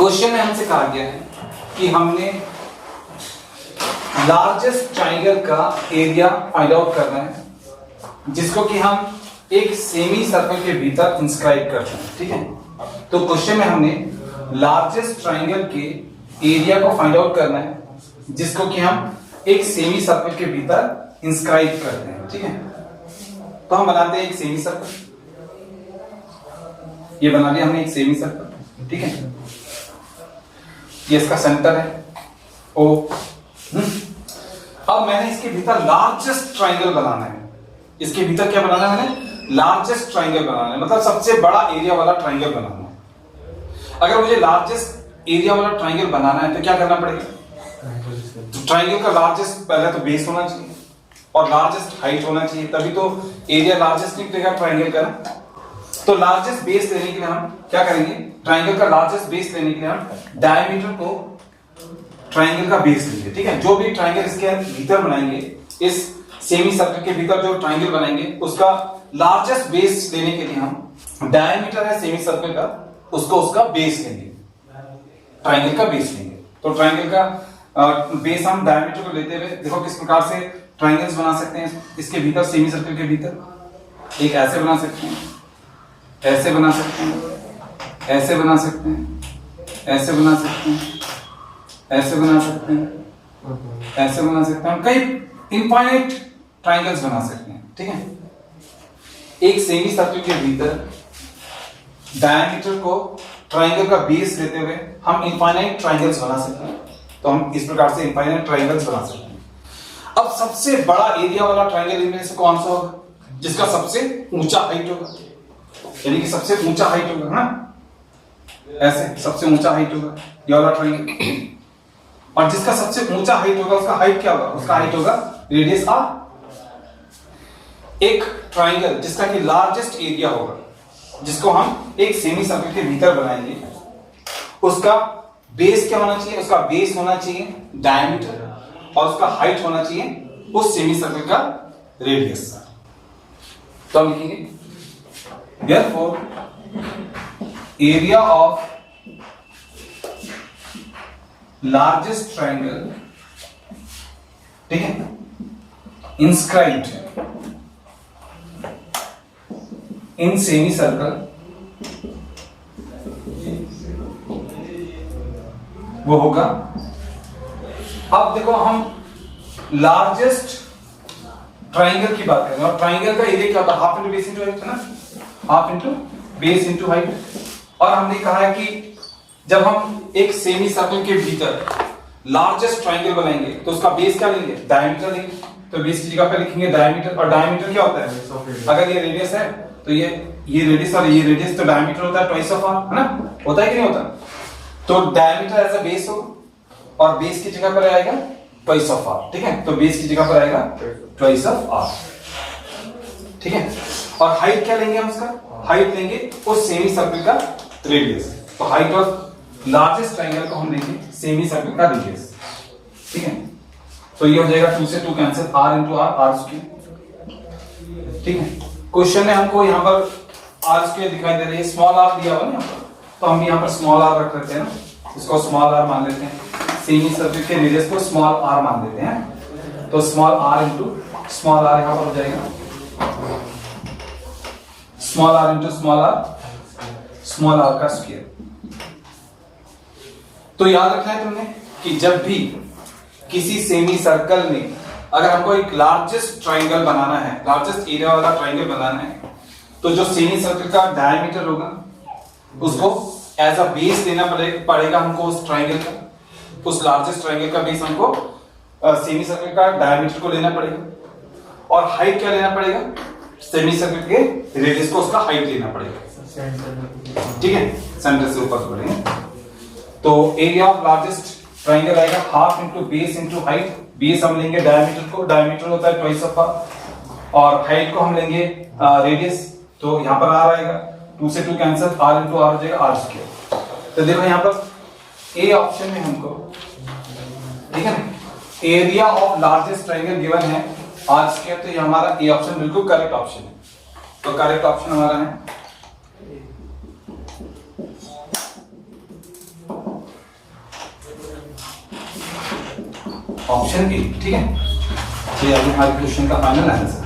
Question में हमसे कहा गया है कि हमने लार्जेस्ट ट्राइंगल का एरिया फाइंड आउट करना है जिसको कि हम एक सेमी सर्कल के भीतर इंस्क्राइब करते हैं। ठीक है, तो क्वेश्चन में हमने लार्जेस्ट ट्राइंगल के एरिया को फाइंड आउट करना है जिसको कि हम एक सेमी सर्कल के भीतर इंस्क्राइब करते हैं। ठीक है, तो हम बनाते हैं एक सेमी सर्कल। ये बना लिया हमने एक सेमी सर्कल। ठीक है, ये इसका सेंटर है ओ। अब मैंने इसके भीतर लार्जेस्ट ट्राइंगल बनाना है। इसके भीतर क्या बनाना है? मैंने लार्जेस्ट ट्राइंगल बनाना है, मतलब सबसे बड़ा एरिया वाला ट्राइंगल बनाना है। अगर मुझे लार्जेस्ट एरिया वाला ट्राइंगल बनाना है तो क्या करना पड़ेगा? तो ट्राइंगल का लार्जेस्ट पहले तो बेस होना चाहिए और लार्जेस्ट हाइट होना चाहिए, तभी तो एरिया लार्जेस्ट निकलेगा ट्राइंगल का। तो लार्जेस्ट बेस लेने के लिए हम क्या करेंगे? ट्राइंगल का लार्जेस्ट बेस लेने के लिए हम डायमीटर को ट्राइंगल का बेस लेंगे। ठीक है, जो भी ट्राइंगल इसके भीतर बनाएंगे, इस सेमी सर्कल के भीतर जो ट्राइंगल बनाएंगे उसका लार्जेस्ट बेस लेने के लिए हम डायमीटर है सेमी सर्कल का, उसको उसका बेस लेंगे, ट्राइंगल का बेस लेंगे। तो ट्राइंगल का बेस हम डायमीटर को लेते हुए देखो किस प्रकार से ट्राइंगल्स बना सकते हैं इसके भीतर, सेमी सर्कल के भीतर। एक ऐसे बना सकते हैं, ऐसे बना सकते हैं, ऐसे बना सकते हैं, ऐसे बना सकते हैं, ऐसे बना सकते हैं, ऐसे बना सकते हैं, कई इनफाइनाइट ट्राइंगल्स बना सकते हैं। ठीक है, एक सेमी सर्कल के भीतर डायमीटर को ट्राइंगल का बेस लेते हुए हम इनफाइनाइट ट्राइंगल्स बना सकते हैं। तो हम इस प्रकार से इनफाइनाइट ट्राइंगल्स बना सकते हैं। अब सबसे बड़ा एरिया वाला ट्राइंगल इनमें से कौन सा होगा? जिसका सबसे ऊंचा हाइट होगा, यानी कि सबसे ऊंचा हाइट होगा ना, ऐसे सबसे ऊंचा हाइट होगा ये वाला ट्राइंगल। और जिसका सबसे ऊंचा हाइट होगा उसका हाइट क्या होगा? उसका हाइट होगा रेडियस आर। एक ट्राइंगल जिसका कि लार्जेस्ट एरिया होगा, जिसको हम एक सेमी सर्कल के भीतर बनाएंगे, उसका बेस क्या होना चाहिए? उसका बेस होना चाहिए डायमीटर और उसका हाइट होना चाहिए उस सेमी सर्कल का रेडियस। तो हम लिखेंगे therefore area of largest triangle, ठीक है, inscribed in semicircle वो होगा। अब देखो हम लार्जेस्ट ट्राइंगल की बात करें और ट्राइंगल का एरिया क्या होता है? Half into base into height है ना, half into base into height. और हमने कहा है कि जब हम एक सेमी सर्कल के भीतर लार्जेस्ट ट्राइंगल बनाएंगे तो उसका बेस क्या लेंगे? डायमीटर लेंगे। तो बेस की जगह पे लिखेंगे डायमीटर। और डायमीटर क्या होता है? अगर ये रेडियस है तो ये रेडियस और ये रेडियस, तो डायमीटर होता है ट्वाइस ऑफ आर, है ना? होता है कि नहीं होता? तो डायमीटर एज अ बेस होगा और बेस की जगह पर आएगा ट्वाइस ऑफ आर। ठीक है, तो बेस की जगह पर आएगा ट्वाइस ऑफ आर। ठीक है, और हाइट क्या लेंगे हम? उसका हाइट लेंगे उस सेमी सर्कल का रेडियस। तो हाइट ऑफ लार्जेस्ट ट्राइंगल को हम लेंगे सेमी सर्कल का रेडियस। ठीक है, तो ये हो जाएगा 2 से 2 cancel, r into R square. ठीक है, क्वेश्चन में हमको यहाँ पर आर स्क्वायर दिखाई दे रही है, स्मॉल आर दिया हुआ ना यहाँ पर, तो हम यहाँ पर स्मॉल आर रख लेते हैं ना, इसको स्मॉल आर मान लेते हैं। सेमी सर्कल के रेडियस को स्मॉल आर मान लेते हैं, तो small R into small R यहाँ पर हो जाएगा small R into small R का स्क्वायर। तो याद रखना है तुमने कि जब भी किसी सेमी सर्कल में अगर हमको एक लार्जेस्ट ट्राइंगल बनाना है, लार्जेस्ट एरिया वाला ट्राइंगल बनाना है, तो जो सेमी सर्कल का डायमीटर होगा उसको एज अ बेस लेना पड़ेगा हमको उस ट्राइंगल का, उस लार्जेस्ट ट्राइंगल का बेस हमको सेमी सर्कल का डायमीटर को लेना पड़ेगा। और हाइट क्या लेना पड़ेगा? सेमी सर्कल के रेडियस को उसका हाइट लेना पड़ेगा। ठीक है, सेंटर से ऊपर बढ़ेंगे तो एरिया ऑफ लार्जेस्ट ट्राइंगल आएगा half into base into height. Base हम लेंगे डायमीटर को, डायमीटर होता है ट्वाइस ऑफ आर, और हाइट को हम लेंगे रेडियस, तो यहाँ पर आर आएगा, 2 से 2 कैंसिल, r इंटू आर हो जाएगा आर स्क्वायर। तो देखो यहाँ पर ए ऑप्शन में हमको, ठीक है ना, area of largest triangle given है आर स्क्वायर, तो ये हमारा ए ऑप्शन बिल्कुल करेक्ट ऑप्शन है। तो करेक्ट ऑप्शन हमारा है ऑप्शन ए, ठीक है। तो ये अभी हमारे क्वेश्चन का फाइनल आंसर।